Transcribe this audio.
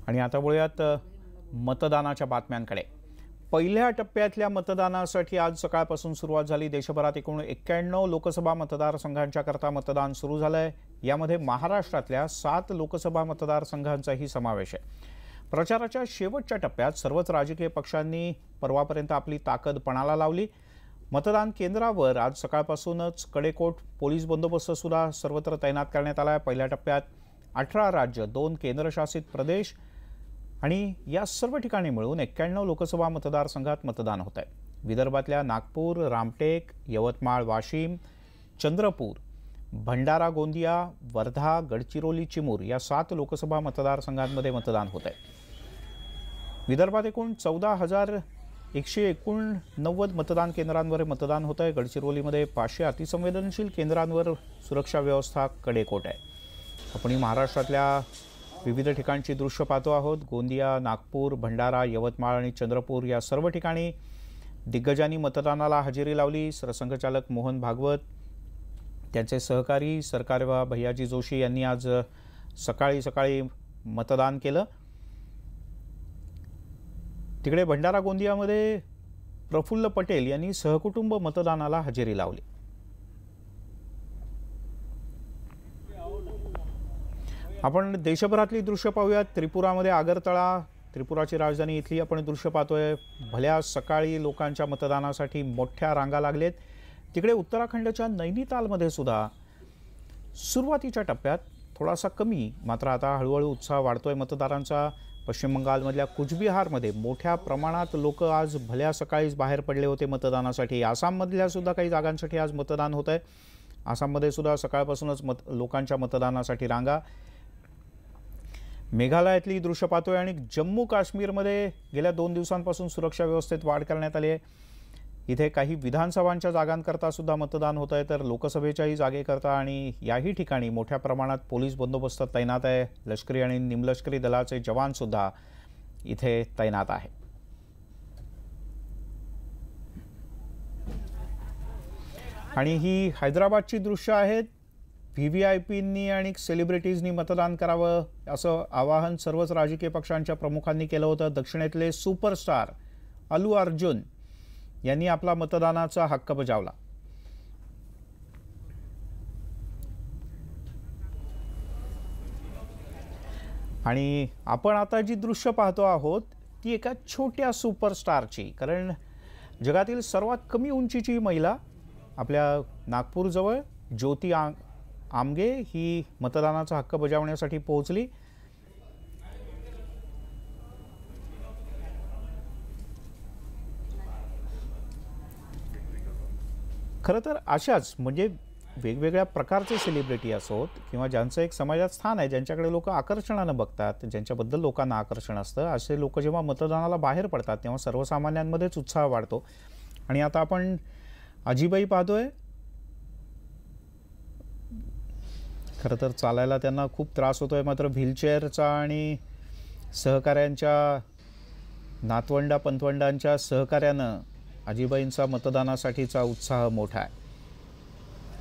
आणि आता वळूयात मतदानाच्या बातम्यांकडे। पहिल्या टप्प्यातल्या मतदानासाठी आज सकाळपासून सुरुवात झाली। देशभरात एकूण 91 लोकसभा मतदारसंघांच्या करता मतदान सुरू झालंय। यामध्ये महाराष्ट्रातल्या 7 लोकसभा मतदारसंघांचाही समावेश आहे। प्रचाराच्या शेवटच्या टप्प्यात सर्वच राजकीय पक्षांनी परवापर्यंत आपली ताकद पणाला लावली। मतदान केंद्रावर आज सकाळपासूनच कडेकोट पोलीस बंदोबस्त सुद्धा सर्वत्र तैनात करण्यात आला आहे। पहिल्या टप्प्यात 18 राज्य, 2 केंद्रशासित प्रदेश आणि या सर्व ठिकाणी मिळून 91 लोकसभा मतदारसंघात मतदान होत आहे। विदर्भातल्या नागपूर, रामटेक, यवतमाळ, वाशिम, चंद्रपूर, भंडारा, गोंदिया, वर्धा, गडचिरोली, चिमूर या 7 लोकसभा मतदारसंघांमध्ये मतदान होत आहे। विदर्भात एकूण 14,189 मतदान केंद्रांवर मतदान होत आहे। गडचिरोलीमध्ये 500 अतिसंवेदनशील केंद्रांवर सुरक्षा व्यवस्था कडेकोट आहे। आपण महाराष्ट्रातल्या विविध ठिकाणची दृश्य पाहतो आहोत। गोंदिया, नागपूर, भंडारा, यवतमाळ आणि चंद्रपूर या सर्व ठिकाणी दिग्गजांनी मतदानाला हजेरी लावली। सरसंघचालक मोहन भागवत, त्यांचे सहकारी सरकारवा भैयाजी जोशी यांनी आज सकाळी मतदान केलं। तिकडे भंडारा गोंदियामध्ये प्रफुल्ल पटेल यांनी सहकुटुंब मतदानाला हजेरी लावली। आपण देशभरातली दृश्य पाहूयात। त्रिपुरामध्ये आगरतळा, त्रिपुराची राजधानी, इथली आपण दृश्य पाहतोय। भल्या सकाळी लोकांच्या मतदानासाठी मोठ्या रांगा लागलेत। तिकडे उत्तराखंडच्या नैनितालमध्ये सुद्धा सुरुवातीच्या टप्प्यात थोडासा कमी, मात्र आता हळूहळू उत्साह वाढतोय मतदारांचा। पश्चिम बंगालमधल्या कुचबिहारमध्ये मोठ्या प्रमाणात लोक आज भल्या सकाळीच बाहेर पडले होते मतदानासाठी। आसाममधल्या सुद्धा काही जागांसाठी आज मतदान होत आहे। आसाममध्ये सुद्धा सकाळपासूनच लोकांच्या मतदानासाठी रांगा। मेघालयातली दृश्य पाहतोय आणि जम्मू काश्मीरमध्ये गेल्या 2 दिवसांपासून सुरक्षा व्यवस्थेत वाढ करण्यात आली आहे। इथे काही विधानसभांच्या जागांकरता सुद्धा मतदान होत आहे, तर लोकसभेच्याही जागेकरता आणि याही ठिकाणी मोठ्या प्रमाणात पोलीस बंदोबस्त तैनात आहे। लष्करी आणि निमलष्करी दलाचे जवान सुद्धा इथे तैनात आहे। आणि ही हैदराबादची दृश्य आहेत। व्हीव्हीआयपींनी आणि सेलिब्रिटीजनी मतदान करावं असं आवाहन सर्वच राजकीय पक्षांच्या प्रमुखांनी केलं होतं। दक्षिणेतले सुपरस्टार अल्लू अर्जुन यांनी आपला मतदानाचा हक्क बजावला। आणि आपण आता जी दृश्य पाहतो आहोत ती एका छोट्या सुपरस्टारची, कारण जगातील सर्वात कमी उंचीची महिला आपल्या नागपूरजवळ ज्योती आमगे ही मतदानाचा हक्क बजावण्यासाठी पोहोचली। खरं तर अशाच म्हणजे वेगवेगळ्या प्रकारचे सेलिब्रिटी असोत किंवा ज्यांचं एक समाजात स्थान आहे, ज्यांच्याकडे लोक आकर्षणानं बघतात, ज्यांच्याबद्दल लोकांना आकर्षण असतं, असे लोक जेव्हा मतदानाला बाहेर पडतात तेव्हा सर्वसामान्यांमध्येच उत्साह वाढतो। आणि आता आपण आजीबाई पाहतोय। खरं तर चालायला त्यांना खूप त्रास होतोय, मात्र व्हीलचेअरचा आणि सहकाऱ्यांच्या नातवंडा पंतवंडांच्या सहकार्यानं आजीबाईंचा मतदानासाठीचा उत्साह मोठा आहे।